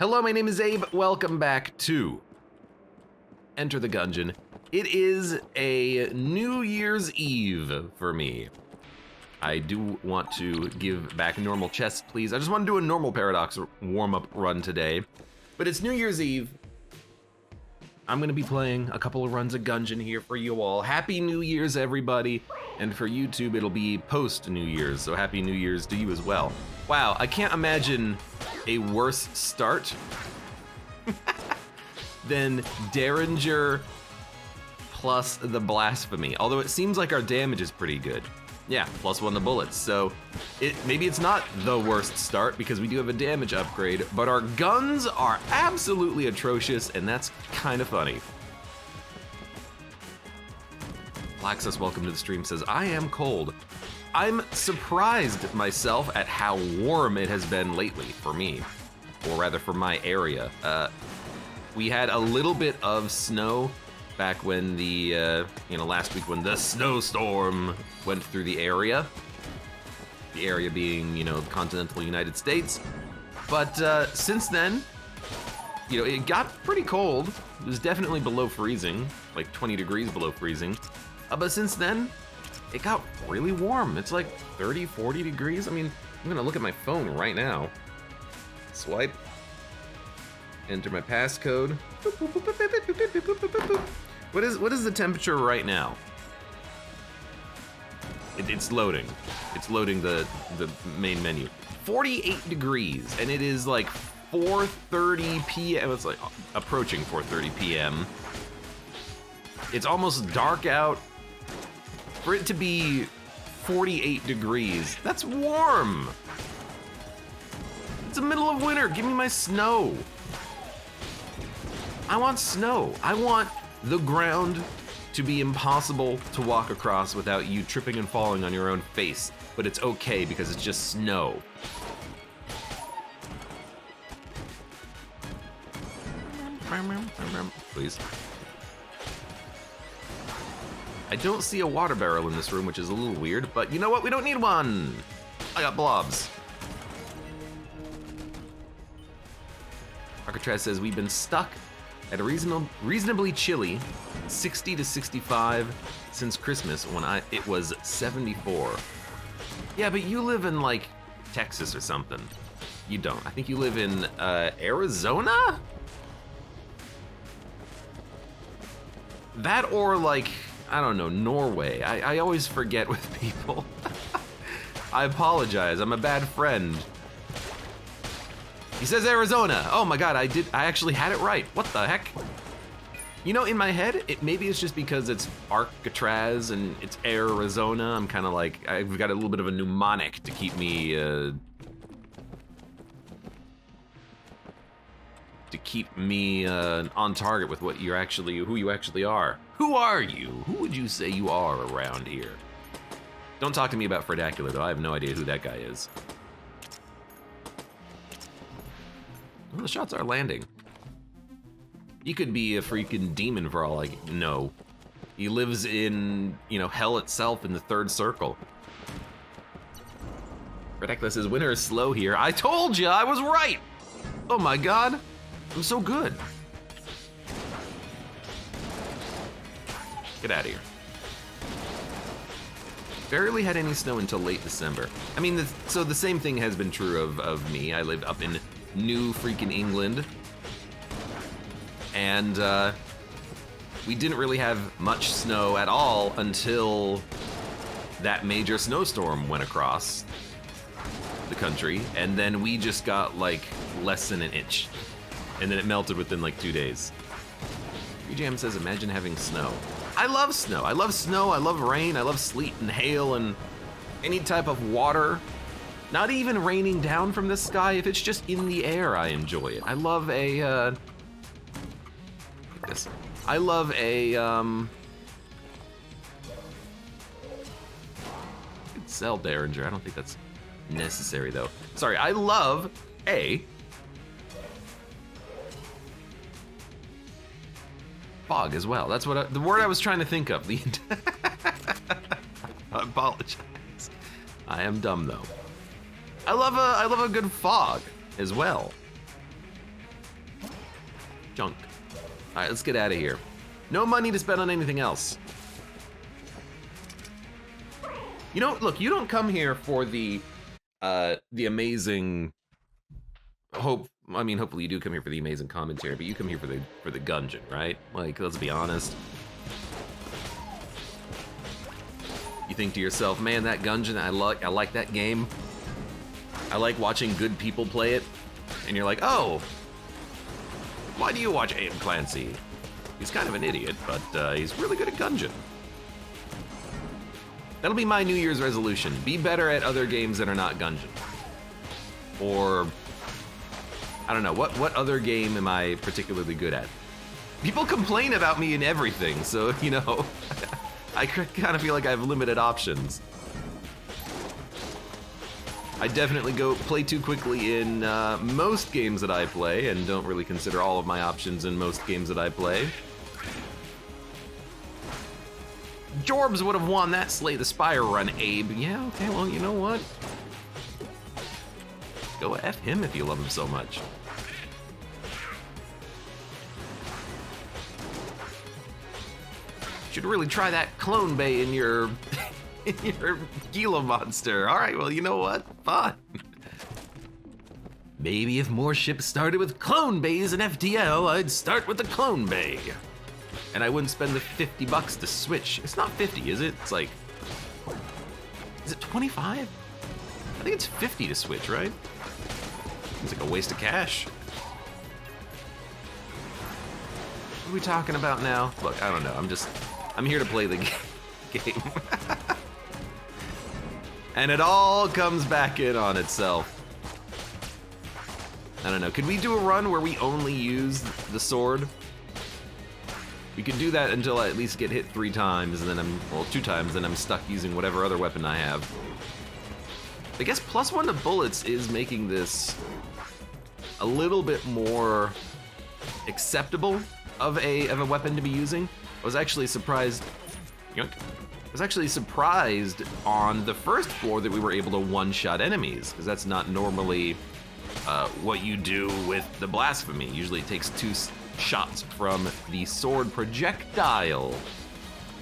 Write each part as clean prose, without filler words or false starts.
Hello, my name is Abe. Welcome back to Enter the Gungeon. It is a New Year's Eve for me. I do want to give back normal chests, please. I just want to do a normal Paradox warm-up run today. But it's New Year's Eve. I'm gonna be playing a couple of runs of Gungeon here for you all. Happy New Year's, everybody. And for YouTube, it'll be post-New Year's, so Happy New Year's to you as well. Wow, I can't imagine a worse start than Derringer plus the Blasphemy. Although it seems like our damage is pretty good. Yeah, +1 to bullets. So maybe it's not the worst start because we do have a damage upgrade, but our guns are absolutely atrocious, and that's kind of funny. Laxus, welcome to the stream, says, I am cold. I'm surprised myself at how warm it has been lately for me, or rather for my area. We had a little bit of snow back when the, last week when the snowstorm went through the area. The area being, continental United States. But since then, it got pretty cold. It was definitely below freezing, like 20 degrees below freezing. But since then, it got really warm. It's like 30, 40 degrees. I mean, I'm gonna look at my phone right now. Swipe. Enter my passcode. What is the temperature right now? It's loading. It's loading the main menu. 48 degrees, and it is like 4:30 p.m. It's like approaching 4:30 p.m. It's almost dark out. For it to be 48 degrees, that's warm. It's the middle of winter. Give me my snow. I want snow. I want the ground to be impossible to walk across without you tripping and falling on your own face. But it's okay because it's just snow. Please. I don't see a water barrel in this room, which is a little weird, but you know what? We don't need one. I got blobs. Alcatraz says we've been stuck at a reasonably chilly 60 to 65 since Christmas when it was 74. Yeah, but you live in like Texas or something. You don't. I think you live in Arizona? That or like, I don't know, Norway. I always forget with people. I apologize, I'm a bad friend. He says Arizona. Oh my God, I actually had it right. What the heck? In my head, maybe it's just because it's Alcatraz and it's Arizona. I'm kind of like, I've got a little bit of a mnemonic to keep me, on target with who you actually are. Who are you? Who would you say you are around here? Don't talk to me about Fredacula, though. I have no idea who that guy is. Well, the shots are landing. He could be a freaking demon for all I know. He lives in, hell itself in the third circle. Fredacula says, winter is slow here. I told you, I was right! Oh my God, I'm so good. Get out of here. Barely had any snow until late December. I mean, so the same thing has been true of me. I lived up in New freaking England. And we didn't really have much snow at all until that major snowstorm went across the country. And then we just got like less than an inch. And then it melted within like 2 days. Jam says, imagine having snow. I love snow. I love rain. I love sleet and hail and any type of water. Not even raining down from the sky. If it's just in the air, I enjoy it. I love a, could sell Derringer. I don't think that's necessary though. Sorry, I love a fog as well. That's what the word I was trying to think of. I apologize. I am dumb though. I love a good fog as well. Junk. All right, let's get out of here. No money to spend on anything else. You know, look, you don't come here for the amazing hopefully you do come here for the amazing commentary, but you come here for the Gungeon, right? Like, let's be honest. You think to yourself, man, that Gungeon, I like that game. I like watching good people play it. And you're like, oh, why do you watch Abe Clancy? He's kind of an idiot, but he's really good at Gungeon. That'll be my New Year's resolution. Be better at other games that are not Gungeon. Or, I don't know, what other game am I particularly good at? People complain about me in everything, so, you know, I kind of feel like I have limited options. I definitely go play too quickly in most games that I play, and don't really consider all of my options in most games that I play. Jorbs would have won that Slay the Spire run, Abe. Yeah, okay, well, you know what? Go F him if you love him so much. Should really try that clone bay in your in your Gila monster. All right, well, you know what? Fine. Maybe if more ships started with clone bays in FTL, I'd start with the clone bay. And I wouldn't spend the $50 to switch. It's not 50, is it? It's like, is it 25? I think it's 50 to switch, right? Seems like a waste of cash. What are we talking about now? Look, I don't know. I'm here to play the game. And it all comes back in on itself. I don't know. Could we do a run where we only use the sword? We could do that until I at least get hit 3 times, and then 2 times, then I'm stuck using whatever other weapon I have. I guess +1 to bullets is making this a little bit more acceptable of a weapon to be using. I was actually surprised. Yoink. I was actually surprised on the first floor that we were able to one-shot enemies, because that's not normally what you do with the Blasphemy. Usually it takes 2 shots from the sword projectile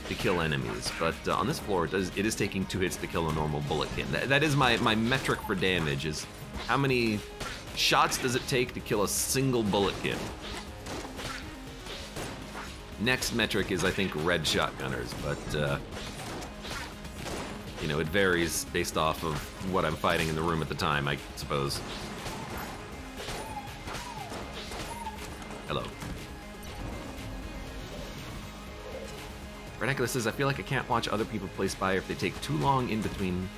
to kill enemies, but on this floor it is taking 2 hits to kill a normal bullet can. That is my metric for damage, is how many shots does it take to kill a single bullet can. Next metric is, I think, red shotgunners, but you know, it varies based off of what I'm fighting in the room at the time, I suppose. Hello. Ridiculous says, I feel like I can't watch other people play Spire if they take too long in between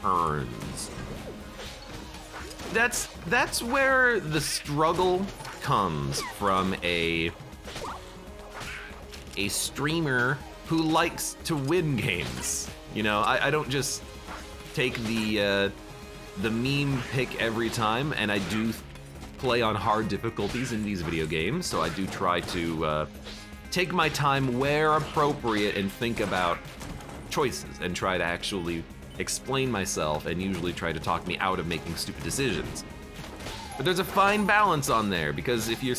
turns. That's where the struggle comes from a streamer who likes to win games. You know, I don't just take the meme pick every time, and I do play on hard difficulties in these video games, so I do try to take my time where appropriate and think about choices and try to actually explain myself, and usually try to talk me out of making stupid decisions. But there's a fine balance on there, because if you're,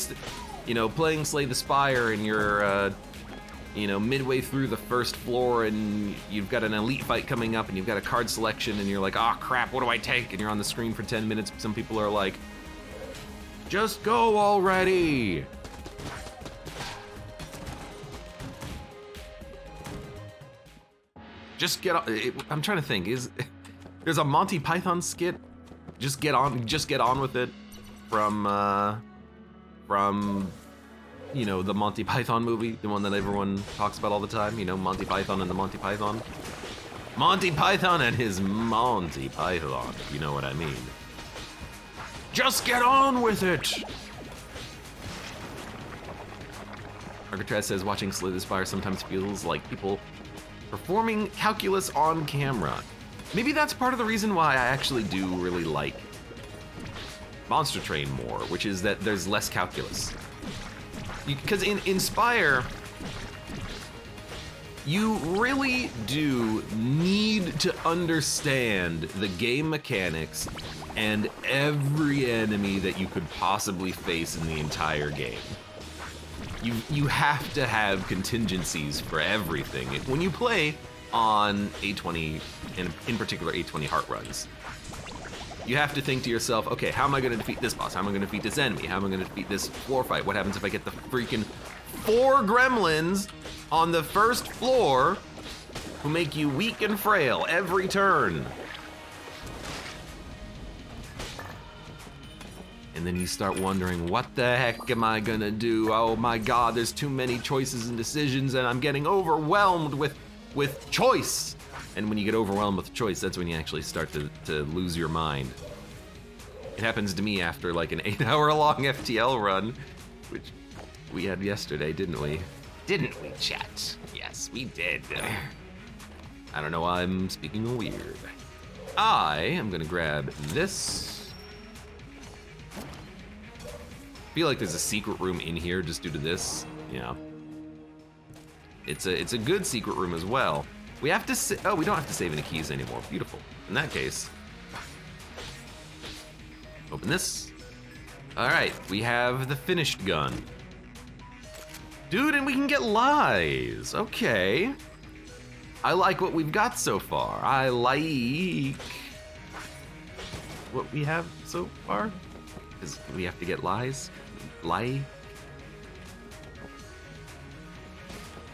you know, playing Slay the Spire and you're, you know, midway through the first floor and you've got an elite fight coming up and you've got a card selection and you're like, oh crap, what do I take? And you're on the screen for 10 minutes. Some people are like, just go already. Just get on. I'm trying to think. There's a Monty Python skit? Just get on with it from you know, the Monty Python movie, the one that everyone talks about all the time. You know, Monty Python and the Monty Python. Monty Python and his Monty Python. You know what I mean. Just get on with it! Arcatraz says, watching Slay the Spire sometimes feels like people performing calculus on camera. Maybe that's part of the reason why I actually do really like Monster Train more, which is that there's less calculus. Because in Spire, you really do need to understand the game mechanics and every enemy that you could possibly face in the entire game. You have to have contingencies for everything. When you play on A20, and in particular A20 heart runs, you have to think to yourself, okay, how am I gonna defeat this boss? How am I gonna defeat this enemy? How am I gonna defeat this floor fight? What happens if I get the freaking 4 gremlins on the first floor who make you weak and frail every turn? And then you start wondering, what the heck am I gonna do? Oh my God, there's too many choices and decisions and I'm getting overwhelmed with choice. And when you get overwhelmed with choice, that's when you actually start to lose your mind. It happens to me after like an 8-hour-long FTL run, which we had yesterday, didn't we? Didn't we, chat? Yes, we did. I don't know why I'm speaking weird. I am gonna grab this. I feel like there's a secret room in here just due to this. Yeah. It's a good secret room as well. We have to oh, we don't have to save any keys anymore. Beautiful. In that case, open this. All right, we have the finished gun. Dude, and we can get lies. Okay. I like what we've got so far. I like what we have so far. Because we have to get lies. Lie.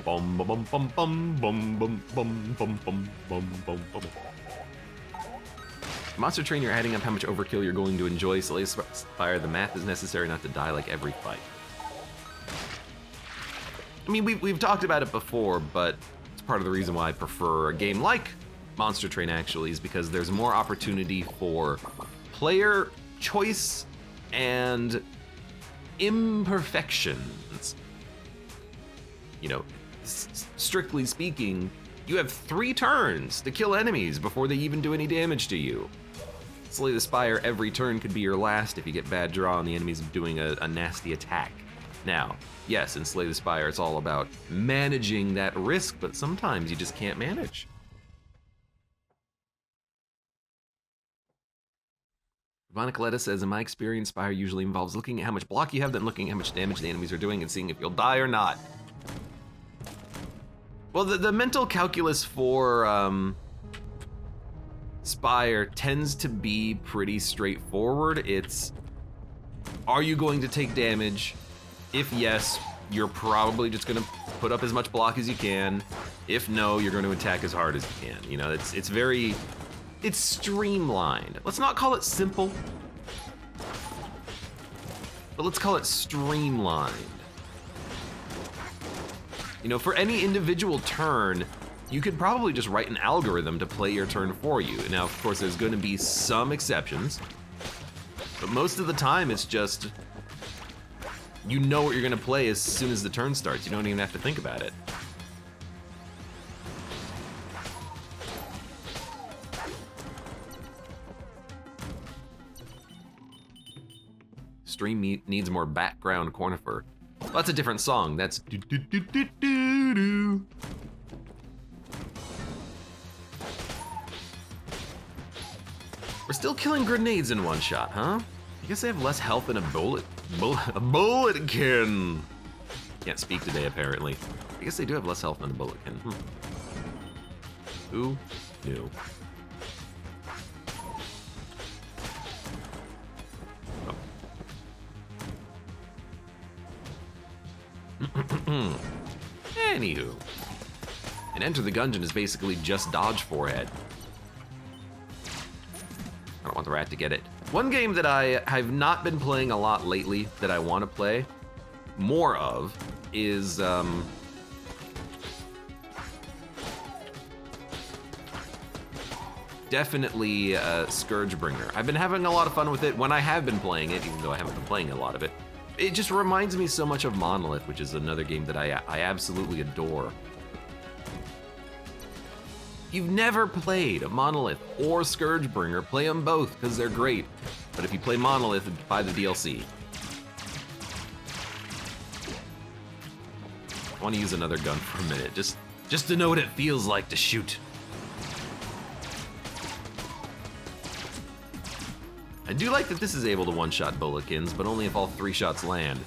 Bum bum bum bum bum bum bum bum bum bum bum bum. Monster Train, you're adding up how much overkill you're going to enjoy. Slay Spire, the math is necessary not to die like every fight. I mean, we've talked about it before, but it's part of the reason why I prefer a game like Monster Train actually, is because there's more opportunity for player choice and imperfections. You know, strictly speaking, you have 3 turns to kill enemies before they even do any damage to you. Slay the Spire, every turn could be your last if you get bad draw and the enemy's doing a nasty attack. Now, yes, in Slay the Spire, it's all about managing that risk, but sometimes you just can't manage. Monicaletta says, in my experience, Spire usually involves looking at how much block you have, then looking at how much damage the enemies are doing and seeing if you'll die or not. Well, the mental calculus for Spire tends to be pretty straightforward. It's, are you going to take damage? If yes, you're probably just gonna put up as much block as you can. If no, you're going to attack as hard as you can. You know, it's very, it's streamlined. Let's not call it simple, but let's call it streamlined. You know, for any individual turn, you could probably just write an algorithm to play your turn for you. Now, of course, there's going to be some exceptions, but most of the time it's just, you know what you're going to play as soon as the turn starts. You don't even have to think about it. Stream needs more background conifer. Well, that's a different song. That's do do do do do do. We're still killing grenades in one shot, huh? I guess they have less health than a bullet can. Can't speak today, apparently. I guess they do have less health than a bullet can. Who knew? Anywho, and Enter the Gungeon is basically just dodge forehead. I don't want the rat to get it. One game that I have not been playing a lot lately that I want to play more of is definitely Scourgebringer. I've been having a lot of fun with it when I have been playing it, even though I haven't been playing a lot of it. It just reminds me so much of Monolith, which is another game that I absolutely adore. If you've never played Monolith or Scourgebringer, play them both because they're great. But if you play Monolith, buy the DLC. I want to use another gun for a minute, just to know what it feels like to shoot. I do like that this is able to one-shot bulletins, but only if all 3 shots land.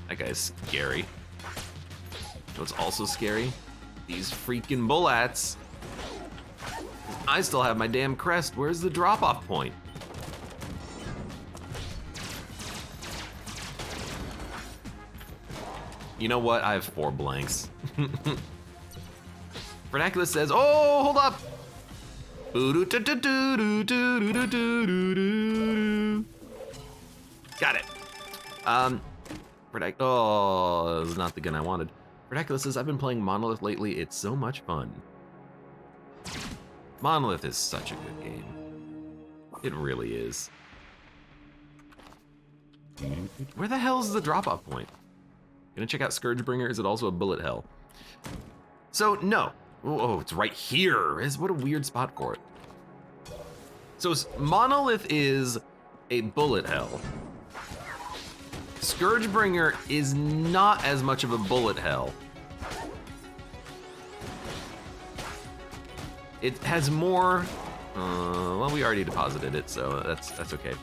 That guy's scary. What's also scary? These freaking bullets. I still have my damn crest. Where's the drop-off point? You know what? I have 4 blanks. Vernacular says, oh, hold up. Got it. Oh, this is not the gun I wanted. Vernacular says, I've been playing Monolith lately. It's so much fun. Monolith is such a good game. It really is. Where the hell is the drop-off point? Gonna check out Scourgebringer. Is it also a bullet hell? So, no. Oh, it's right here. What a weird spot for it. So, Monolith is a bullet hell. Scourgebringer is not as much of a bullet hell. It has more, well, we already deposited it, so that's okay.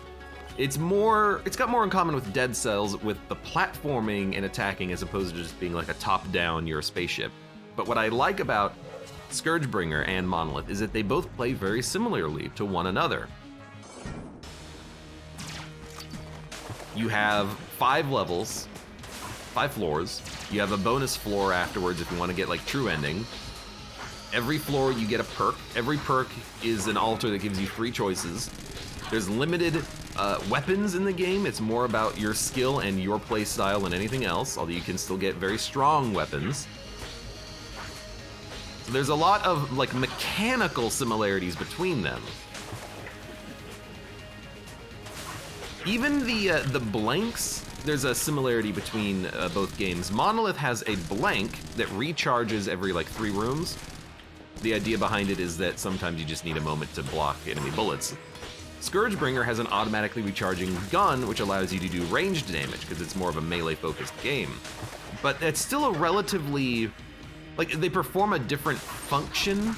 It's got more in common with Dead Cells with the platforming and attacking as opposed to just being like a top-down, you're a spaceship. But what I like about Scourgebringer and Monolith is that they both play very similarly to one another. You have 5 levels, 5 floors. You have a bonus floor afterwards if you want to get like true ending. Every floor you get a perk. Every perk is an altar that gives you 3 choices. There's limited weapons in the game. It's more about your skill and your play style than anything else, although you can still get very strong weapons. So there's a lot of like mechanical similarities between them. Even the blanks, there's a similarity between both games. Monolith has a blank that recharges every like 3 rooms. The idea behind it is that sometimes you just need a moment to block enemy bullets. Scourgebringer has an automatically recharging gun, which allows you to do ranged damage because it's more of a melee-focused game. But it's still a relatively, like, they perform a different function.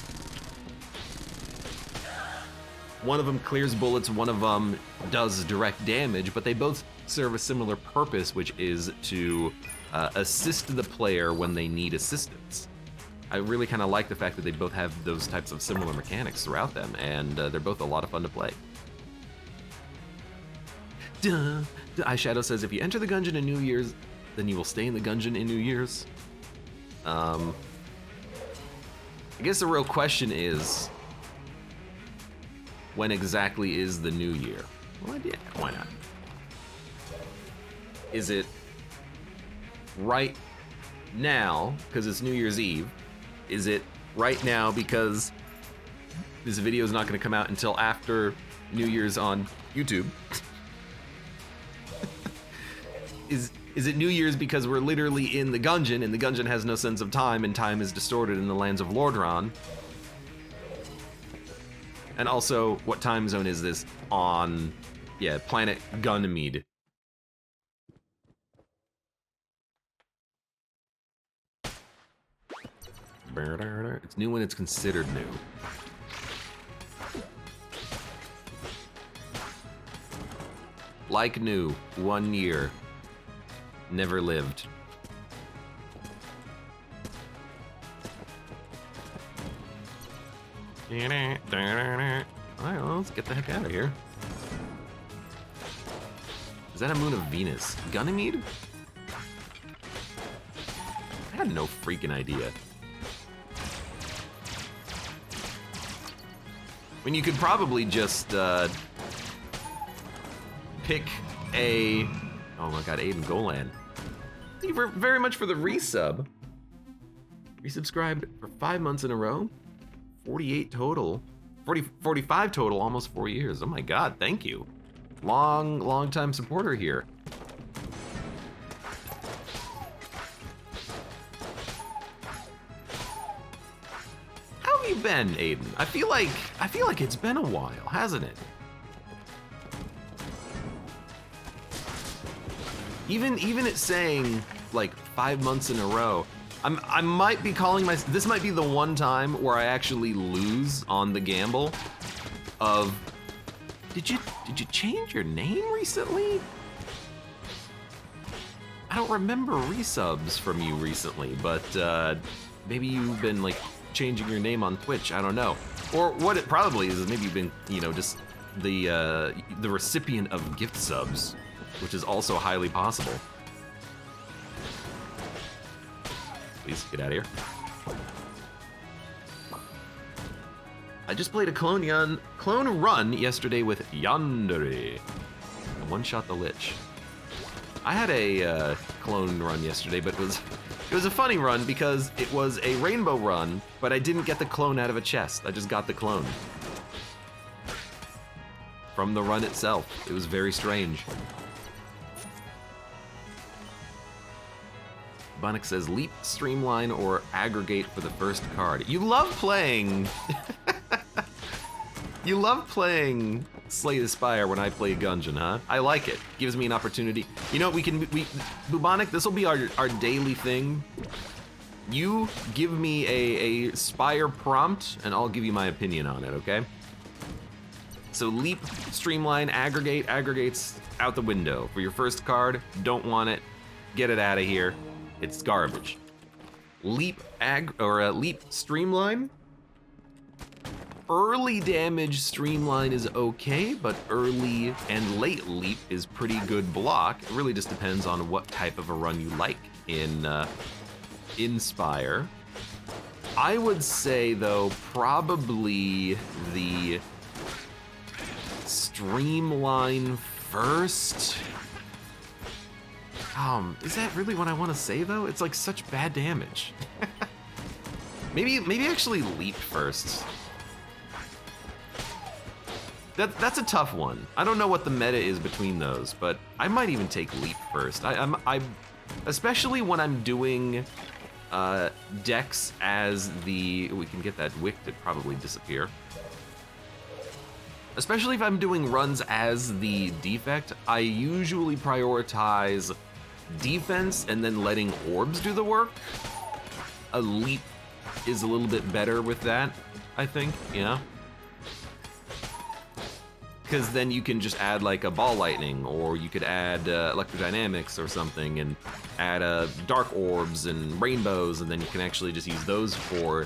One of them clears bullets, one of them does direct damage, but they both serve a similar purpose, which is to assist the player when they need assistance. I really kind of like the fact that they both have those types of similar mechanics throughout them, and they're both a lot of fun to play. Duh. Eyeshadow says, if you enter the Gungeon in New Year's, then you will stay in the Gungeon in New Year's. I guess the real question is, when exactly is the new year? Well, yeah, why not? Is it right now, because it's New Year's Eve? Is it right now because this video is not going to come out until after New Year's on YouTube? Is it New Year's because we're literally in the Gungeon, and the Gungeon has no sense of time, and time is distorted in the lands of Lordran? And also, what time zone is this on, yeah, planet Ganymede? It's new when it's considered new. Like new, 1 year. Never lived. Alright, well, let's get the heck out of here. Is that a moon of Venus? Ganymede? I had no freaking idea. I mean, you could probably just pick a... Oh my god, Aiden Golan. Thank you very much for the resub. Resubscribed for 5 months in a row. 48 total. 45 total, almost 4 years. Oh my god, thank you. Long time supporter here. How have you been, Aiden? I feel like it's been a while, hasn't it? Even it saying like 5 months in a row, I might be calling this might be the one time where I actually lose on the gamble of, did you change your name recently? I don't remember resubs from you recently, but maybe you've been like changing your name on Twitch. I don't know. Or what it probably is maybe you've been, you know, just the recipient of gift subs, which is also highly possible. Please get out of here. I just played a clone run yesterday with Yandere. One-shot the Lich. I had a clone run yesterday, but it was a funny run because it was a rainbow run, but I didn't get the clone out of a chest. I just got the clone from the run itself. It was very strange. Bunnick says, leap, streamline, or aggregate for the first card. You love playing... You love playing Slay the Spire when I play Gungeon, huh? I like it. Gives me an opportunity. You know, Bubonic, this will be our daily thing. You give me a Spire prompt, and I'll give you my opinion on it, okay? So leap, streamline, aggregate. Aggregate's out the window. For your first card, don't want it. Get it out of here. It's garbage. Leap, leap, streamline. Early damage streamline is okay, but early and late leap is pretty good block. It really just depends on what type of a run you like in Spire. I would say though, probably the streamline first. Is that really what I want to say though? It's like such bad damage. maybe actually leap first. That's a tough one. I don't know what the meta is between those, but I might even take leap first. I especially when I'm doing decks as we can get that wick to probably disappear. Especially if I'm doing runs as the defect, I usually prioritize defense and then letting orbs do the work. A leap is a little bit better with that, I think, yeah. Because then you can just add like a ball lightning, or you could add electrodynamics or something, and add dark orbs and rainbows, and then you can actually just use those for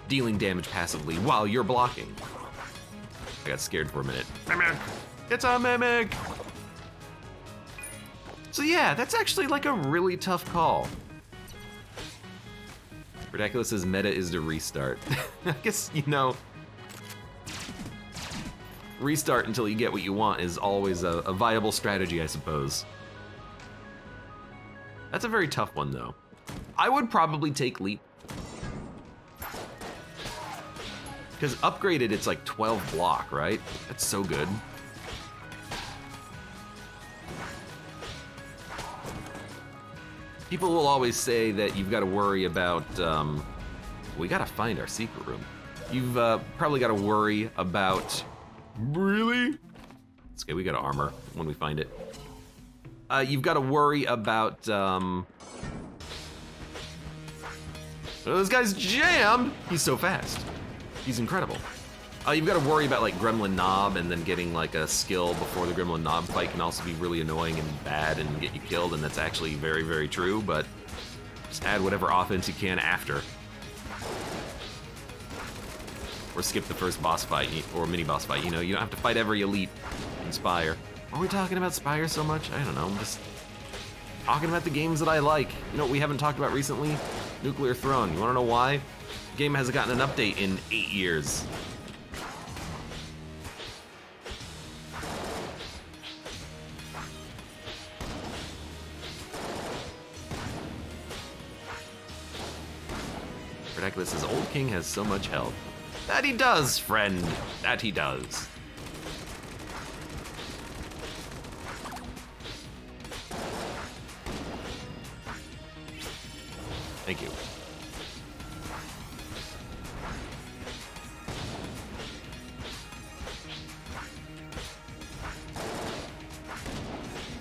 dealing damage passively while you're blocking. I got scared for a minute. Mimic! It's a mimic! So yeah, that's actually like a really tough call. Ridiculous says meta is to restart. I guess, you know, restart until you get what you want is always a viable strategy, I suppose. That's a very tough one, though. I would probably take leap. Because upgraded, it's like 12 block, right? That's so good. People will always say that you've got to worry about, we gotta find our secret room. You've probably got to worry about, really? It's okay, we got armor when we find it. You've got to worry about, this guy's jammed! He's so fast. He's incredible. You've got to worry about like Gremlin Knob, and then getting like a skill before the Gremlin Knob fight can also be really annoying and bad and get you killed, and that's actually very, very true, but just add whatever offense you can after. Or skip the first boss fight, or mini boss fight, you know, you don't have to fight every elite in Spire. Are we talking about Spire so much? I don't know, I'm just talking about the games that I like. You know what we haven't talked about recently? Nuclear Throne. You wanna know why? The game hasn't gotten an update in 8 years. Ridiculous says, Old King has so much health. That he does, friend. That he does. Thank you.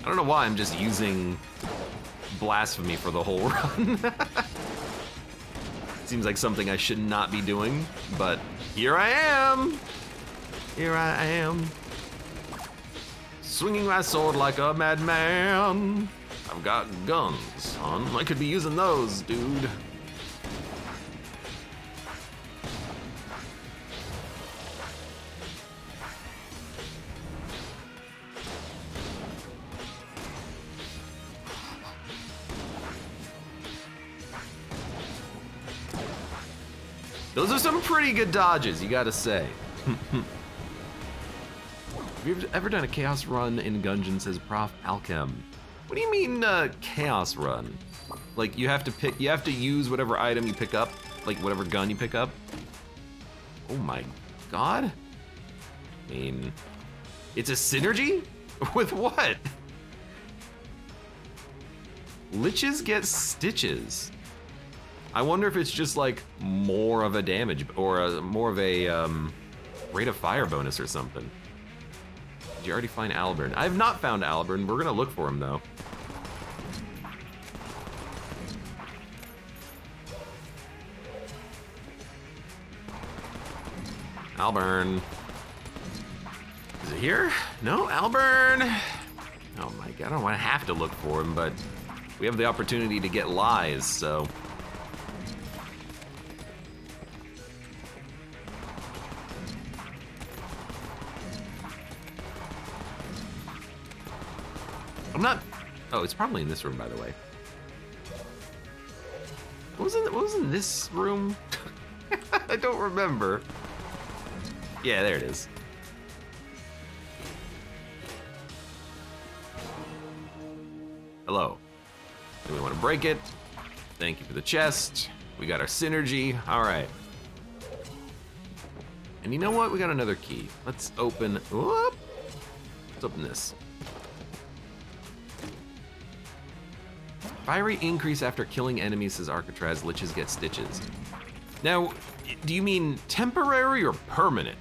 I don't know why I'm just using Blasphemy for the whole run. Seems like something I should not be doing, but here I am. Here I am. Swinging my sword like a madman. I've got guns, son. I could be using those, dude. Those are some pretty good dodges, you gotta say. Have you ever done a chaos run in Gungeon, says Prof. Alchem? What do you mean, chaos run? Like, you have to use whatever item you pick up, like whatever gun you pick up? Oh my god? I mean, it's a synergy? With what? Liches get stitches. I wonder if it's just like more of a damage or more of a rate of fire bonus or something. Did you already find Alburn? I have not found Alburn. We're gonna look for him though. Alburn. Is it here? No, Alburn. Oh my god, I don't want to have to look for him, but we have the opportunity to get lies, so. I'm not. Oh, it's probably in this room, by the way. What was in this room? I don't remember. Yeah, there it is. Hello. Do we want to break it? Thank you for the chest. We got our synergy. All right. And you know what? We got another key. Let's open. Whoop. Let's open this. Fiery increase after killing enemies, says Arcatraz. Liches get stitches. Now, do you mean temporary or permanent?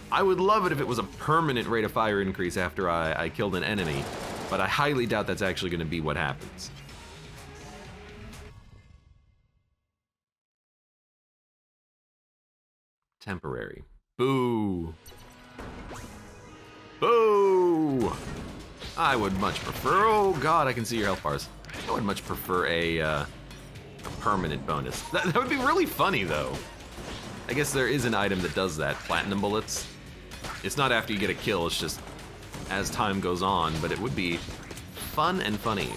I would love it if it was a permanent rate of fire increase after I killed an enemy, but I highly doubt that's actually going to be what happens. Temporary. Boo. Boo! I would much prefer, oh god, I can see your health bars. I would much prefer a permanent bonus. That would be really funny though. I guess there is an item that does that, platinum bullets. It's not after you get a kill, it's just as time goes on, but it would be fun and funny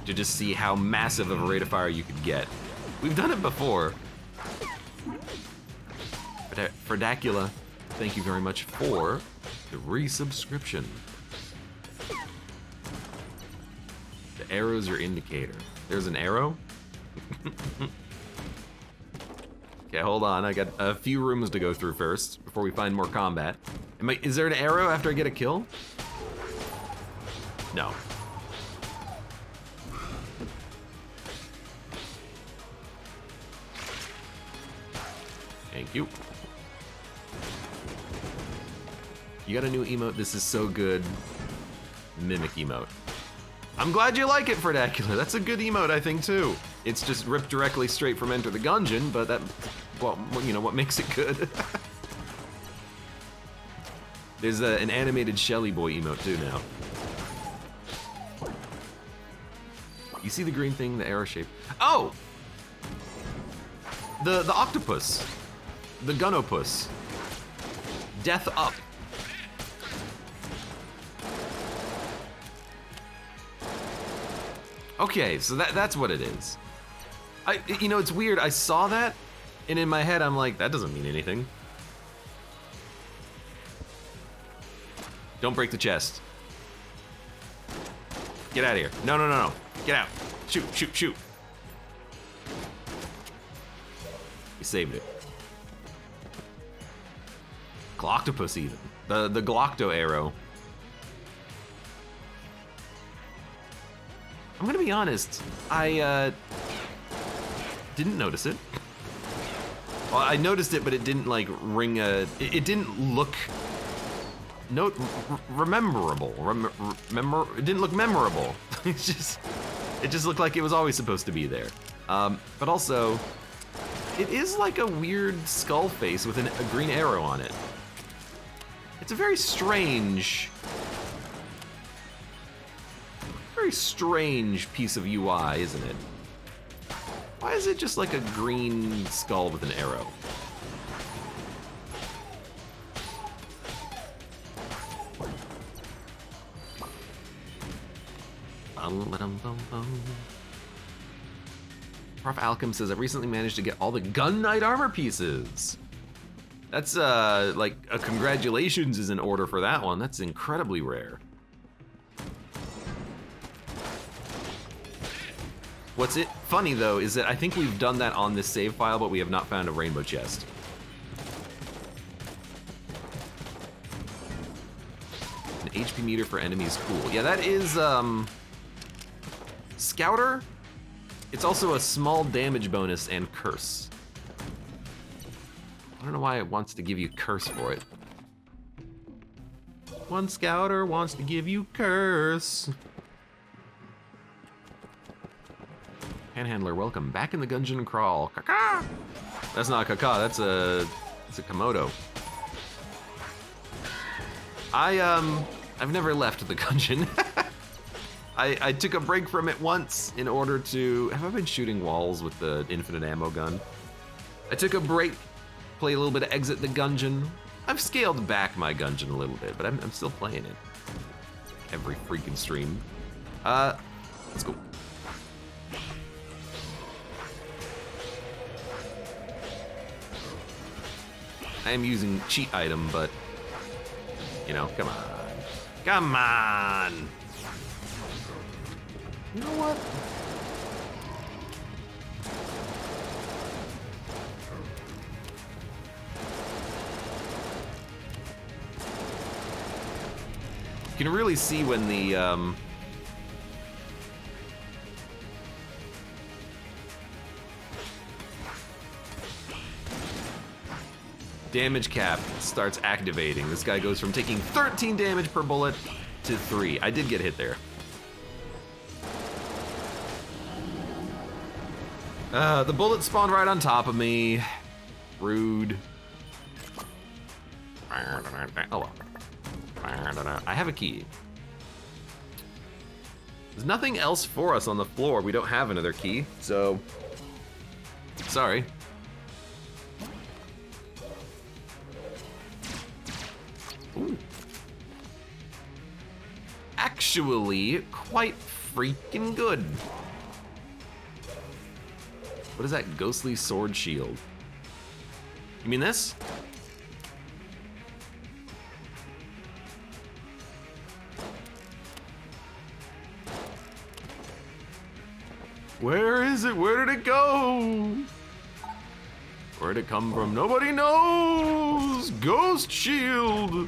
to just see how massive of a rate of fire you could get. We've done it before. Fredacula, thank you very much for the resubscription. The arrow's your indicator. There's an arrow? Okay, hold on. I got a few rooms to go through first before we find more combat. Is there an arrow after I get a kill? No. Thank you. You got a new emote? This is so good. Mimic emote. I'm glad you like it, Fredacula. That's a good emote, I think, too. It's just ripped directly straight from Enter the Gungeon, but that, well, you know, what makes it good. There's an animated Shelly Boy emote, too, now. You see the green thing, the arrow shape? Oh! The octopus. The Gunopus. Death up. Okay, so that's what it is. You know, it's weird. I saw that, and in my head, I'm like, that doesn't mean anything. Don't break the chest. Get out of here. No, no, no, no. Get out. Shoot, shoot, shoot. We saved it. Gloctopus even. The Glocto arrow. I'm gonna be honest, I didn't notice it. Well, I noticed it, but it didn't like ring a. It didn't look. Rememberable. It didn't look memorable. It just looked like it was always supposed to be there. But also, it is like a weird skull face with a green arrow on it. It's a very strange strange piece of UI, isn't it? Why is it just like a green skull with an arrow? Prof. Alchem says, I recently managed to get all the Gun Knight armor pieces. That's like a congratulations is in order for that one. That's incredibly rare. What's funny though is that I think we've done that on this save file, but we have not found a rainbow chest. An HP meter for enemies, cool. Yeah, that is Scouter. It's also a small damage bonus and curse. I don't know why it wants to give you curse for it. One Scouter wants to give you curse. Panhandler, welcome back in the Gungeon crawl. Caca! That's not a caca, that's a Komodo. I've never left the Gungeon. I took a break from it once in order to, have I been shooting walls with the infinite ammo gun? I took a break, play a little bit of Exit the Gungeon. I've scaled back my Gungeon a little bit, but I'm still playing it. Every freaking stream. Let's go. I am using cheat item, but, you know, come on. Come on! You know what? You can really see when the, damage cap starts activating. This guy goes from taking 13 damage per bullet to 3. I did get hit there. The bullet spawned right on top of me. Rude. Oh well. I have a key. There's nothing else for us on the floor. We don't have another key, so sorry. Ooh. Actually, quite freaking good. What is that ghostly sword shield? You mean this? Where is it? Where did it go? Where'd it come from? Nobody knows! Ghost shield!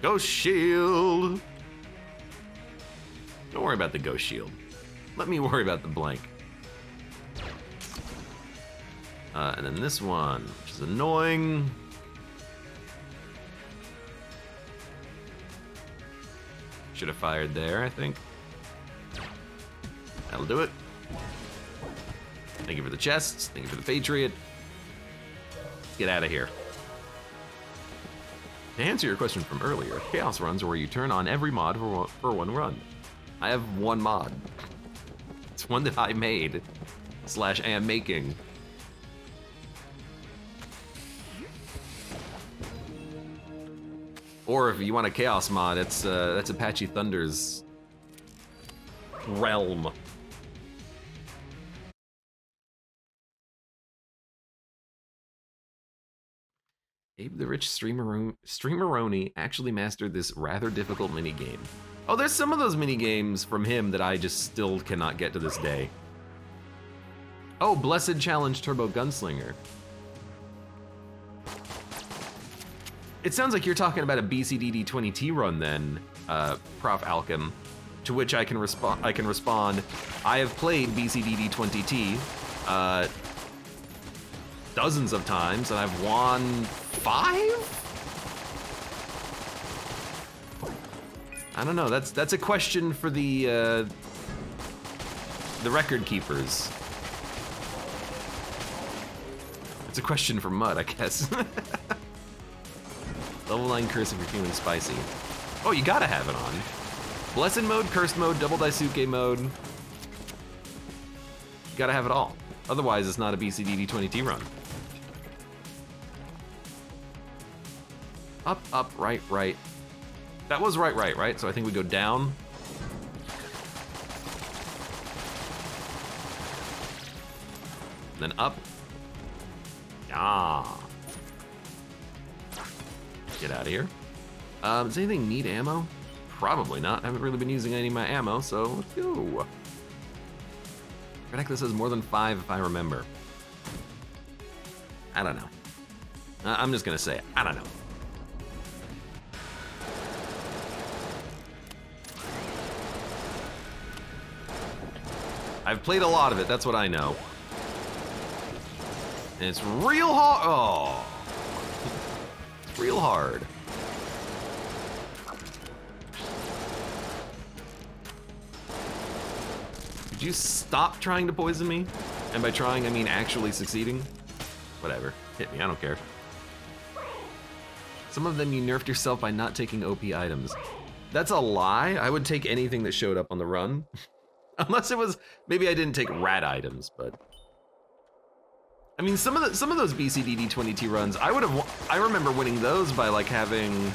Ghost shield! Don't worry about the ghost shield. Let me worry about the blank. And then this one, which is annoying. Should have fired there, I think. That'll do it. Thank you for the chests. Thank you for the Patriot. Let's get out of here. To answer your question from earlier, Chaos runs are where you turn on every mod for one run. I have one mod. It's one that I made, / am making. Or if you want a Chaos mod, it's that's Apache Thunder's realm. Abe the Rich Streameroni actually mastered this rather difficult minigame. Oh, there's some of those minigames from him that I just still cannot get to this day. Oh, Blessed Challenge Turbo Gunslinger. It sounds like you're talking about a BCDD20T run then, Prof. Alchem. To which I can respond. I have played BCDD20T dozens of times, and I've won 5? I don't know. That's a question for the record keepers. It's a question for Mud, I guess. Level 9 curse if you're feeling spicy. Oh, you gotta have it on. Blessed mode, cursed mode, double Daisuke mode. You gotta have it all. Otherwise, it's not a BCDD20T run. Up, up, right, right. That was right, right, right? So I think we go down. Then up. Ah. Get out of here. Does anything need ammo? Probably not. I haven't really been using any of my ammo, so let's go. This says more than 5 if I remember. I don't know. I'm just gonna say it. I don't know. I've played a lot of it, that's what I know. And it's real hard. Oh. It's real hard. Could you stop trying to poison me? And by trying, I mean actually succeeding? Whatever. Hit me, I don't care. Some of them you nerfed yourself by not taking OP items. That's a lie. I would take anything that showed up on the run. Unless it was, maybe I didn't take rat items, but. I mean, some of those BCDD20T runs, I remember winning those by like having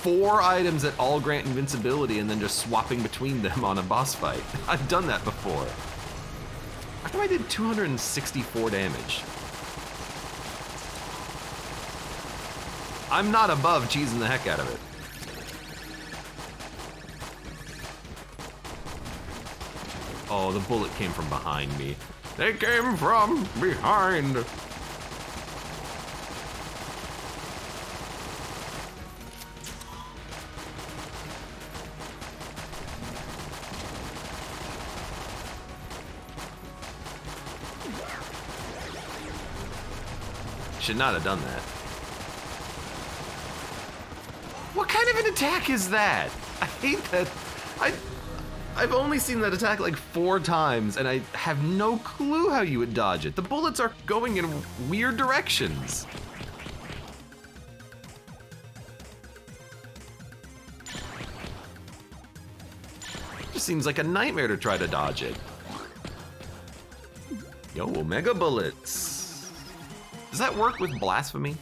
4 items that all grant invincibility and then just swapping between them on a boss fight. I've done that before. How come I did 264 damage? I'm not above cheesing the heck out of it. Oh, the bullet came from behind me. They came from behind. Should not have done that. What kind of an attack is that? I hate that. I've only seen that attack like 4 times, and I have no clue how you would dodge it. The bullets are going in weird directions. It just seems like a nightmare to try to dodge it. Yo, Omega Bullets. Does that work with Blasphemy?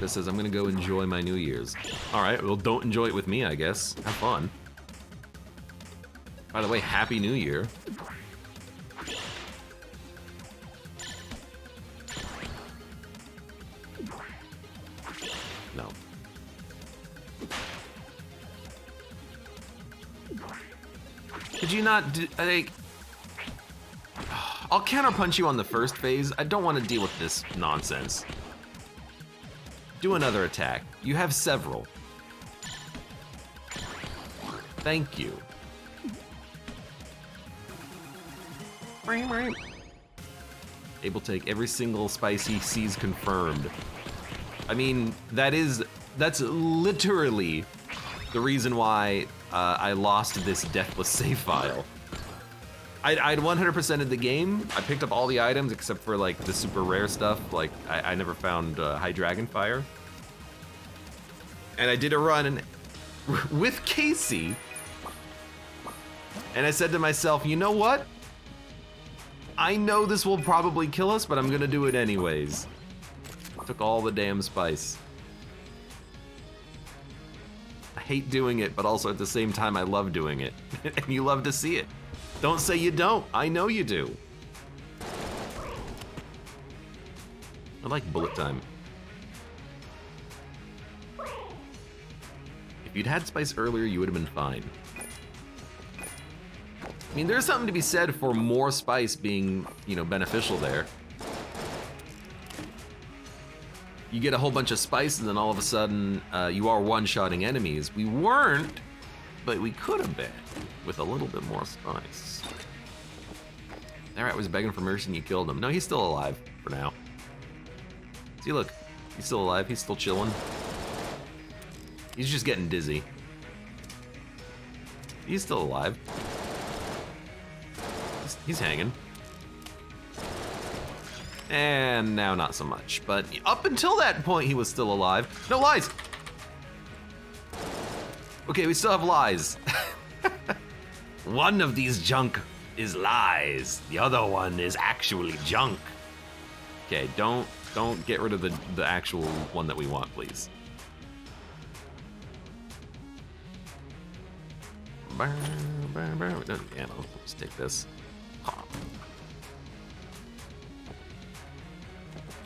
That says, I'm gonna go enjoy my New Year's. All right, well, don't enjoy it with me, I guess. Have fun. By the way, Happy New Year. No. Did you not do, I'll counterpunch you on the first phase. I don't want to deal with this nonsense. Do another attack. You have several. Thank you. Able to take every single spice he sees confirmed. I mean, that's literally the reason why I lost this deathless save file. I'd 100%ed the game. I picked up all the items except for like the super rare stuff. Like I never found High Dragon Fire. And I did a run with Casey. And I said to myself, you know what? I know this will probably kill us, but I'm gonna do it anyways. Took all the damn spice. I hate doing it, but also at the same time I love doing it. And you love to see it. Don't say you don't. I know you do. I like bullet time. If you'd had spice earlier, you would have been fine. I mean, there's something to be said for more spice being, you know, beneficial there. You get a whole bunch of spice and then all of a sudden you are one-shotting enemies. We weren't, but we could have been with a little bit more spice. That rat was begging for mercy and you killed him. No, he's still alive for now. See, look, he's still alive. He's still chilling. He's just getting dizzy. He's still alive. He's hanging. And now not so much. But up until that point, he was still alive. No lies! Okay, we still have lies. One of these junk is lies. The other one is actually junk. Okay, don't get rid of the actual one that we want, please. Yeah, no, let's take this.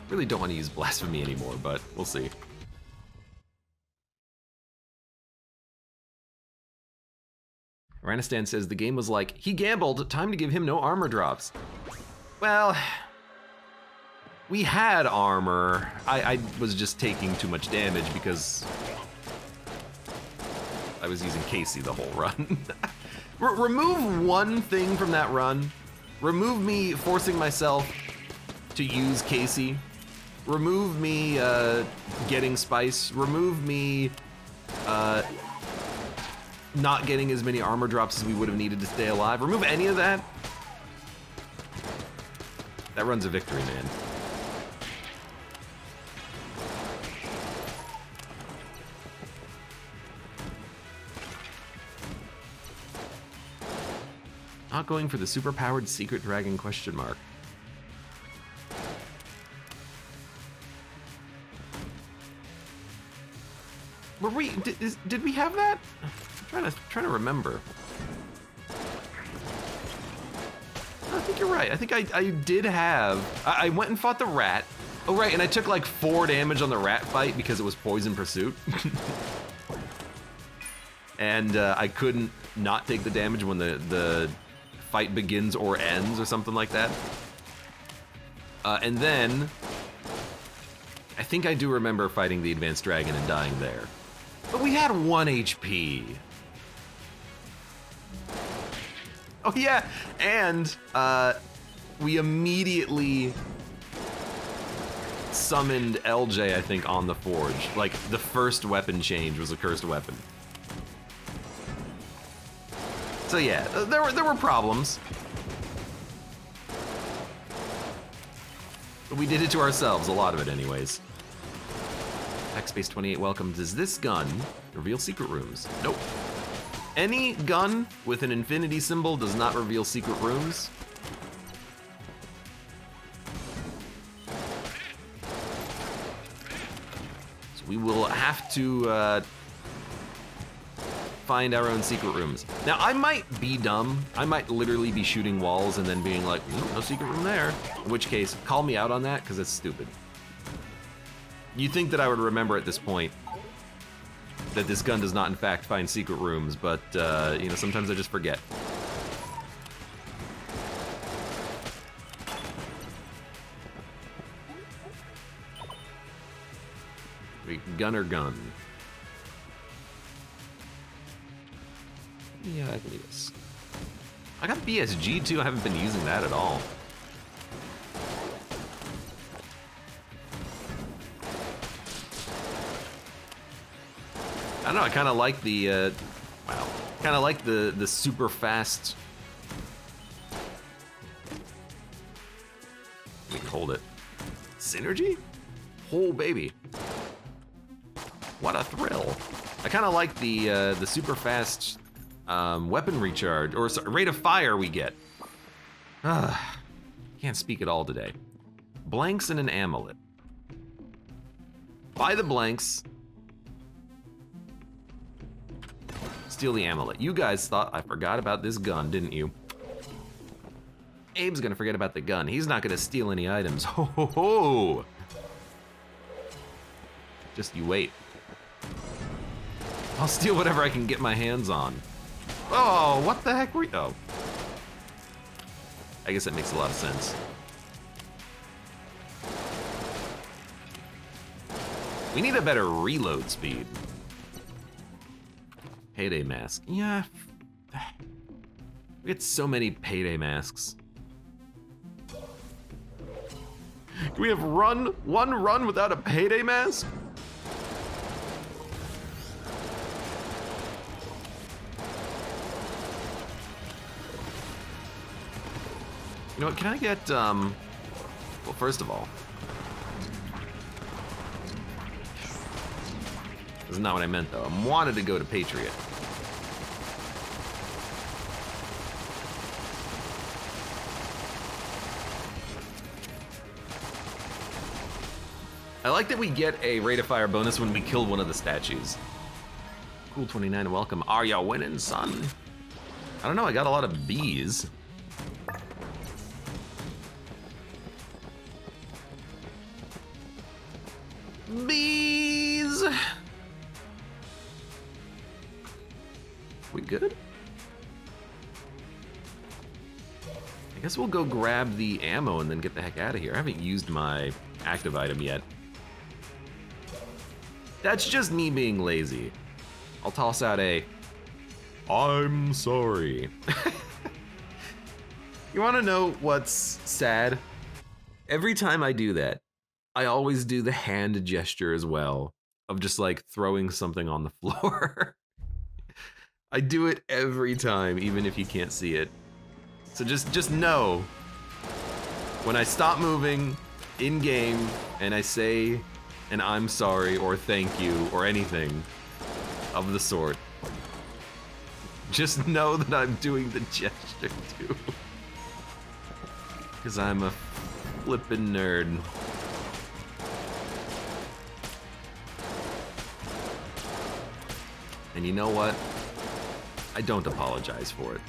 Really don't want to use Blasphemy anymore, but we'll see. Ranistan says the game was like, he gambled, time to give him no armor drops. Well, we had armor. I was just taking too much damage because I was using Casey the whole run. Remove one thing from that run. Remove me forcing myself to use Casey. Remove me getting Spice. Remove me not getting as many armor drops as we would have needed to stay alive. Remove any of that. That run's a victory, man. Not going for the superpowered secret dragon question mark. Were we, did we have that? I'm trying to remember. I think you're right. I think I did have, I went and fought the rat. Oh right, and I took like 4 damage on the rat fight because it was poison pursuit. And I couldn't not take the damage when the fight begins or ends or something like that. And then, I think I do remember fighting the advanced dragon and dying there. But we had 1 HP. Oh yeah, and we immediately summoned LJ, I think, on the forge. Like, the first weapon change was a cursed weapon. So yeah, there were problems. But we did it to ourselves, a lot of it anyways. Space28, welcome. Does this gun reveal secret rooms? Nope. Any gun with an infinity symbol does not reveal secret rooms. So we will have to find our own secret rooms. Now, I might be dumb. I might literally be shooting walls and then being like, no secret room there. In which case, call me out on that, because it's stupid. You'd think that I would remember at this point that this gun does not in fact find secret rooms, but you know, sometimes I just forget. Gun or gun? Yeah, I can do this. I got BSG too, I haven't been using that at all. I don't know, I kind of like the, kind of like the super fast. We can hold it. Synergy? Oh, baby. What a thrill. I kind of like the super fast weapon recharge, or sorry, rate of fire we get. Can't speak at all today. Blanks and an amulet. Buy the blanks. Steal the amulet. You guys thought I forgot about this gun, didn't you? Abe's gonna forget about the gun. He's not gonna steal any items. Ho ho ho! Just you wait. I'll steal whatever I can get my hands on. Oh, what the heck were you? Oh. I guess that makes a lot of sense. We need a better reload speed. Payday mask. Yeah. We get so many payday masks. Can we have one run without a payday mask? You know what, can I get, Well, first of all, this is not what I meant, though. I wanted to go to Patriot. I like that we get a rate of fire bonus when we kill one of the statues. Cool 29, welcome. Are ya winning, son? I don't know, I got a lot of bees. Bees! We good? I guess we'll go grab the ammo and then get the heck out of here. I haven't used my active item yet. That's just me being lazy. I'll toss out a, I'm sorry. You wanna know what's sad? Every time I do that, I always do the hand gesture as well, of just like throwing something on the floor. I do it every time, even if you can't see it. So just know, when I stop moving in game and I say an I'm sorry or thank you or anything of the sort, just know that I'm doing the gesture too. Because I'm a flippin' nerd. And you know what? I don't apologize for it.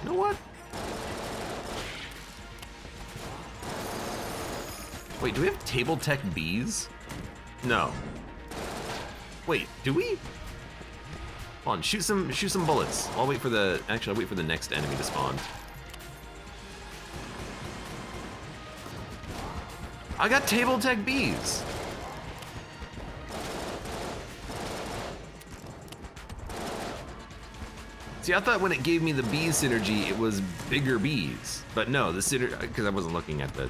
You know what? Wait, do we have table tech bees? No. Wait, do we? Hold on, shoot some bullets. I'll wait for the, actually I'll wait for the next enemy to spawn. I got table tech bees. See, I thought when it gave me the bee synergy, it was bigger bees. But no, the synergy, because I wasn't looking at the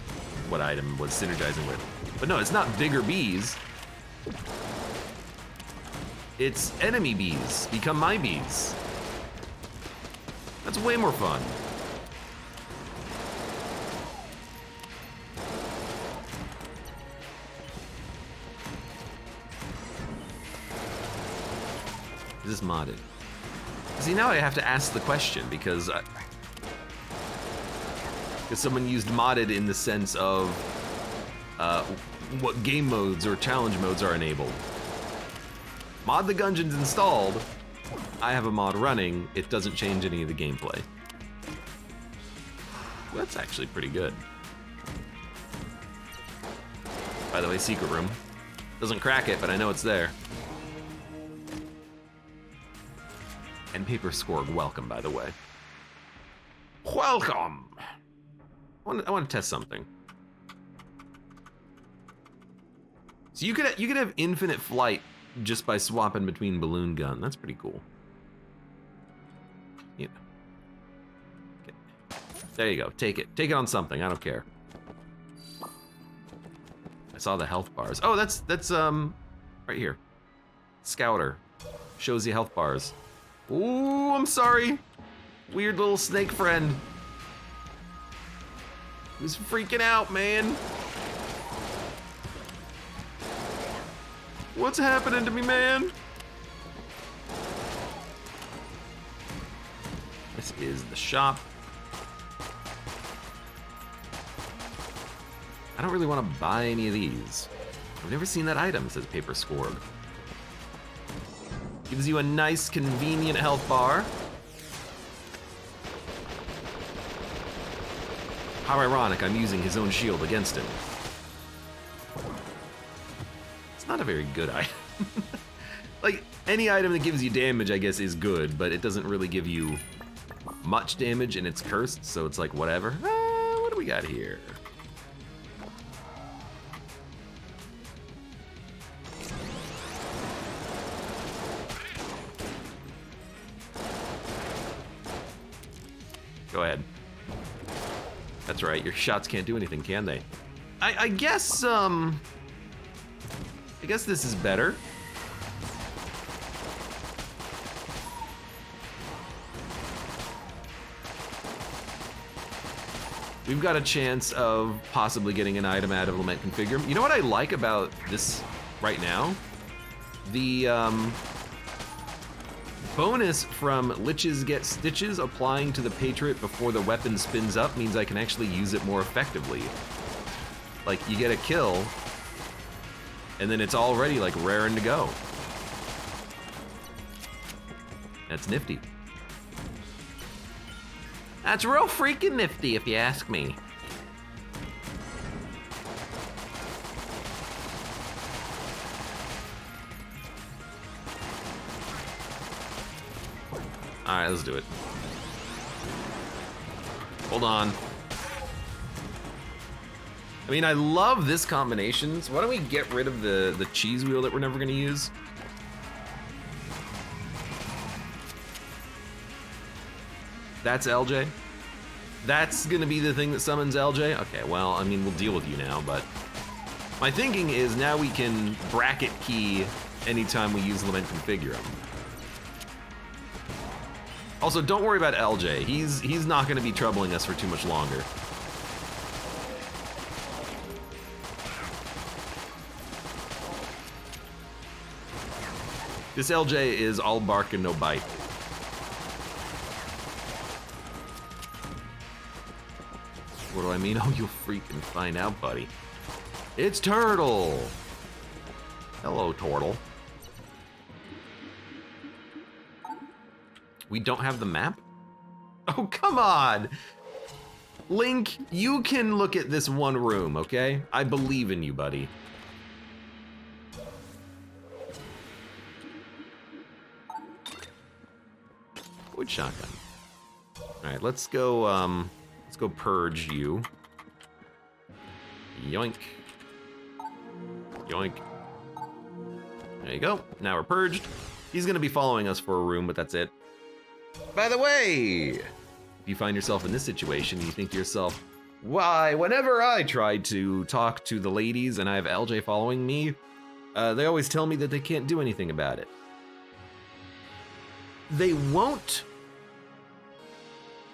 what item was synergizing with. But no, it's not bigger bees. It's enemy bees become my bees. That's way more fun. Is this modded? See, now I have to ask the question because someone used modded in the sense of what game modes or challenge modes are enabled. Mod the Gungeon's installed. I have a mod running. It doesn't change any of the gameplay. Well, that's actually pretty good. By the way, secret room. Doesn't crack it, but I know it's there. And Paper Scorg, welcome, by the way. Welcome! I want to test something. So you could have infinite flight just by swapping between balloon gun. That's pretty cool. Yeah. Okay. There you go. Take it. Take it on something. I don't care. I saw the health bars. Oh, that's right here. Scouter shows you health bars. Ooh, I'm sorry. Weird little snake friend. Who's freaking out, man? What's happening to me, man? This is the shop. I don't really want to buy any of these. I've never seen that item, says Paper Scorg. Gives you a nice, convenient health bar. How ironic, I'm using his own shield against him. It's not a very good item. Like, any item that gives you damage, I guess, is good, but it doesn't really give you much damage, and it's cursed, so it's like, whatever. What do we got here? Go ahead. That's right, your shots can't do anything, can they? I guess this is better. we've got a chance of possibly getting an item out of Lament Configure. You know what I like about this right now? The bonus from Liches Get Stitches applying to the Patriot before the weapon spins up means I can actually use it more effectively. Like, you get a kill, and then it's already like raring to go. That's nifty. That's real freaking nifty, if you ask me. All right, let's do it. Hold on. I mean, I love this combination, so why don't we get rid of the cheese wheel that we're never gonna use? That's LJ? That's gonna be the thing that summons LJ? Okay, well, I mean, we'll deal with you now, but my thinking is now we can bracket key anytime we use Lament Configure him. Also, don't worry about LJ. He's not gonna be troubling us for too much longer. This LJ is all bark and no bite. What do I mean? Oh, you'll freaking find out, buddy. It's Turtle! Hello, Turtle. We don't have the map? Oh, come on! Link, you can look at this one room, okay? I believe in you, buddy. Wood shotgun. Alright, let's go purge you. Yoink. Yoink. There you go. Now we're purged. He's gonna be following us for a room, but that's it. By the way, if you find yourself in this situation, you think to yourself, why, whenever I try to talk to the ladies and I have LJ following me, they always tell me that they can't do anything about it. They won't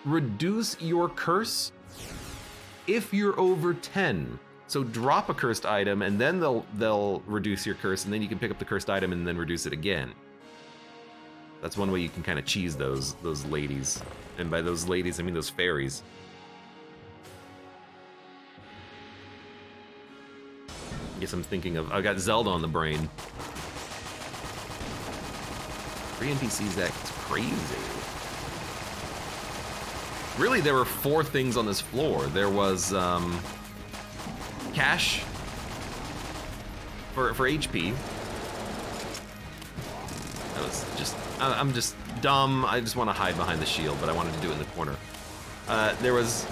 reduce your curse if you're over 10. So drop a cursed item and then they'll reduce your curse, and then you can pick up the cursed item and then reduce it again. That's one way you can kind of cheese those ladies. And by those ladies, I mean those fairies. I guess I'm thinking of, I've got Zelda on the brain. 3 NPCs, that's crazy. Really, there were 4 things on this floor. There was cash for HP. That was just, I'm just dumb. I just want to hide behind the shield, but I wanted to do it in the corner. There was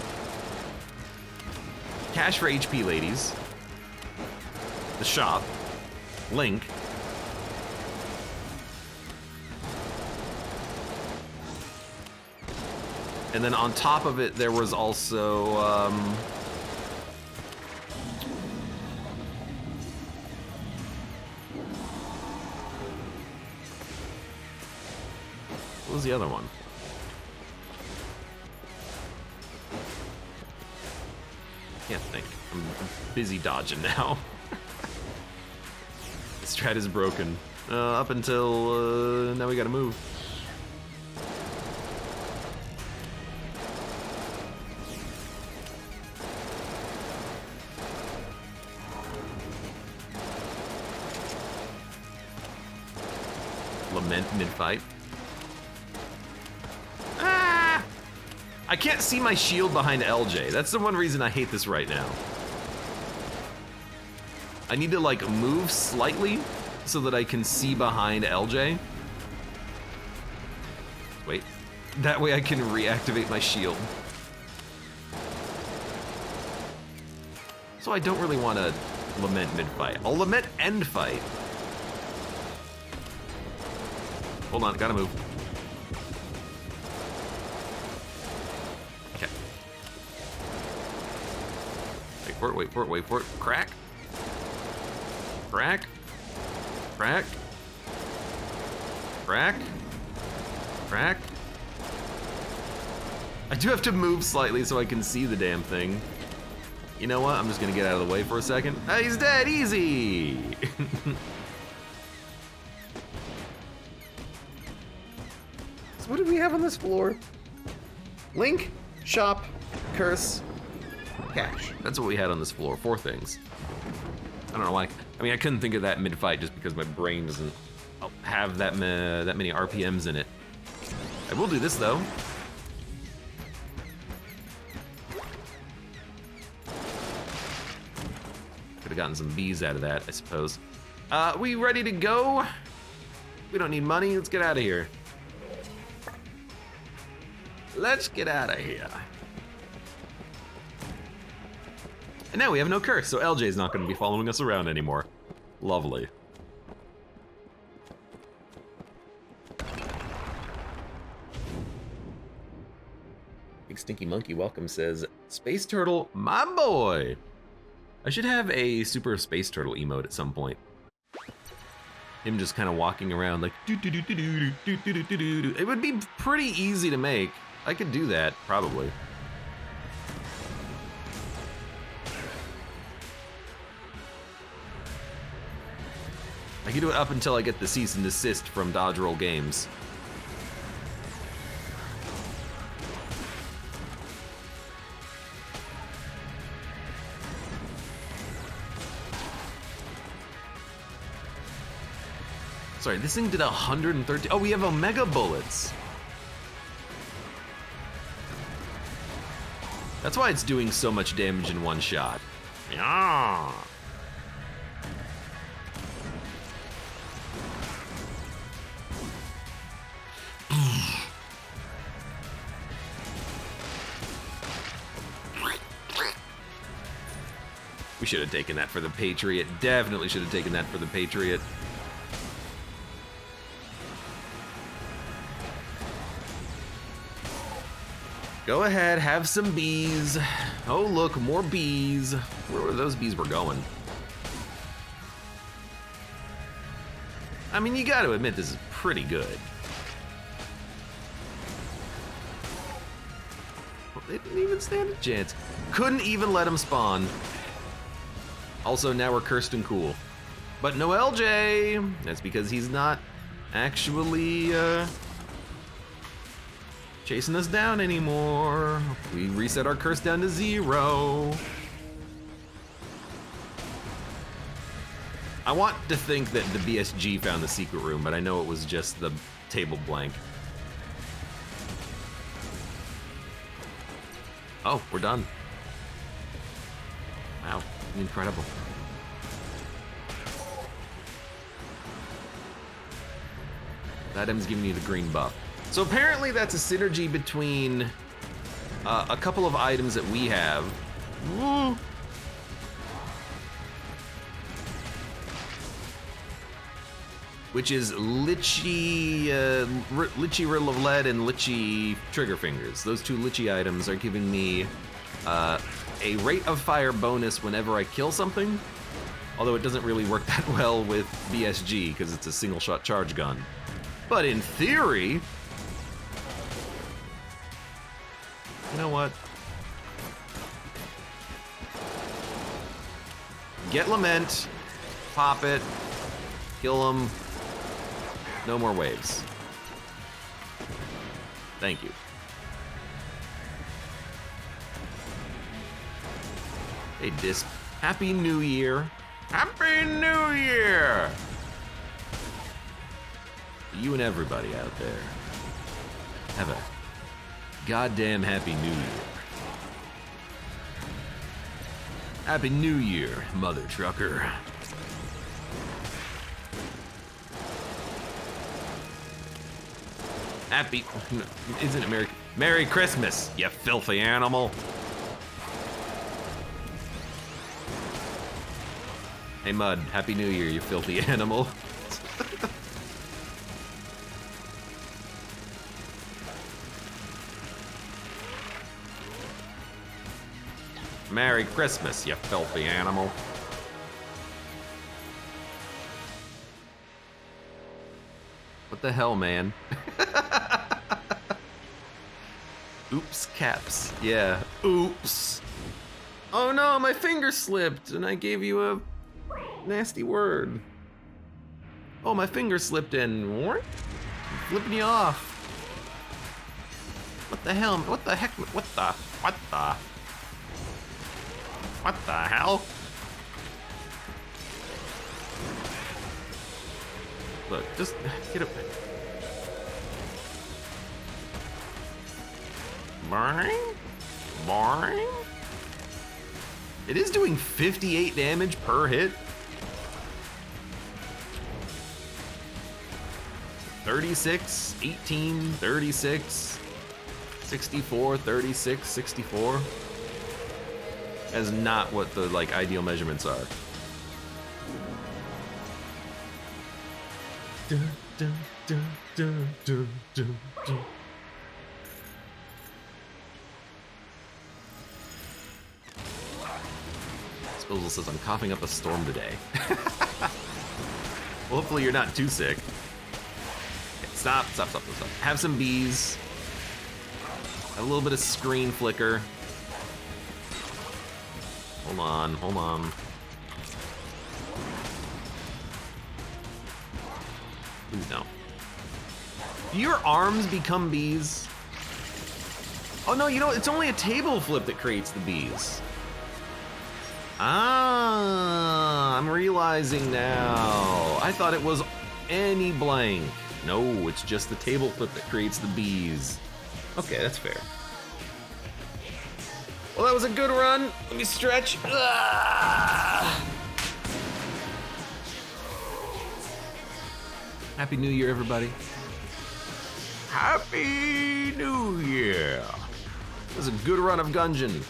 cash for HP, ladies. The shop. Link. And then on top of it, there was also, what was the other one? Can't think. I'm busy dodging now. The strat is broken. Up until, now we gotta move. Lament mid-fight. Ah! I can't see my shield behind LJ. That's the one reason I hate this right now. I need to like move slightly so that I can see behind LJ. Wait. That way I can reactivate my shield. So I don't really want to lament mid-fight. I'll lament end fight. Hold on, gotta move. Okay. Wait for it, wait for it, wait for it. Crack. Crack. Crack. Crack. Crack. I do have to move slightly so I can see the damn thing. You know what? I'm just gonna get out of the way for a second. Ah, he's dead, easy! So what do we have on this floor? Link, shop, curse, cash. That's what we had on this floor, 4 things. I don't know why. I mean, I couldn't think of that mid-fight just because my brain doesn't have that many RPMs in it. I will do this though. Could have gotten some bees out of that, I suppose. We ready to go? We don't need money, let's get out of here. Let's get out of here. And now we have no curse, so LJ's not gonna be following us around anymore. Lovely. Big Stinky Monkey Welcome says, Space Turtle, my boy! I should have a Super Space Turtle emote at some point. Him just kind of walking around like do do do do do do do do do do. It would be pretty easy to make. I could do that, probably. I can do it up until I get the cease and desist from Dodge Roll Games. Sorry, this thing did 130. Oh, we have Omega bullets. That's why it's doing so much damage in one shot. Yeah. We should have taken that for the Patriot. Definitely should have taken that for the Patriot. Go ahead, have some bees. Oh look, more bees. Where were those bees were going? I mean, you gotta admit this is pretty good. Well, they didn't even stand a chance. Couldn't even let them spawn. Also, now we're cursed and cool. But no LJ! That's because he's not actually, chasing us down anymore. We reset our curse down to 0. I want to think that the BSG found the secret room, but I know it was just the table blank. Oh, we're done. Wow, incredible. That item's giving you the green buff. So apparently that's a synergy between a couple of items that we have. Woo. Which is Lichy Riddle of Lead and Lichy Trigger Fingers. Those 2 Lichy items are giving me a rate of fire bonus whenever I kill something. Although it doesn't really work that well with BSG because it's a single shot charge gun. But in theory, you know what? Get Lament, pop it, kill him. No more waves. Thank you. Hey, Disp. Happy New Year. Happy New Year! You and everybody out there. Have a goddamn Happy New Year. Happy New Year, mother trucker. Happy, isn't it Merry Christmas, you filthy animal. Hey Mud, Happy New Year, you filthy animal. Merry Christmas, you filthy animal. What the hell, man? Oops, caps. Yeah, oops. Oh no, my finger slipped and I gave you a nasty word. Oh, my finger slipped and I'm flipping you off. What the hell? What the heck? What the hell? Look, just get up. Boing, boing. It is doing 58 damage per hit. 36, 18, 36, 64, 36, 64. That's not what the like ideal measurements are. Dun, dun, dun, dun, dun, dun, dun. Disposal says I'm coughing up a storm today. Well, hopefully you're not too sick. Okay, stop. Have some bees. Have a little bit of screen flicker. Hold on. Please no. Do your arms become bees? Oh no, you know, it's only a table flip that creates the bees. Ah, I'm realizing now. I thought it was any blank. No, it's just the table flip that creates the bees. Okay, that's fair. Well, that was a good run. Let me stretch. Ah! Happy New Year, everybody. Happy New Year. That was a good run of Gungeon.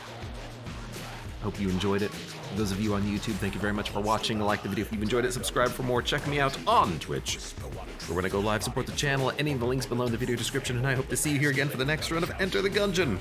Hope you enjoyed it. For those of you on YouTube, thank you very much for watching. Like the video if you've enjoyed it. Subscribe for more. Check me out on Twitch, or when I go live, support the channel. Any of the links below in the video description, and I hope to see you here again for the next run of Enter the Gungeon.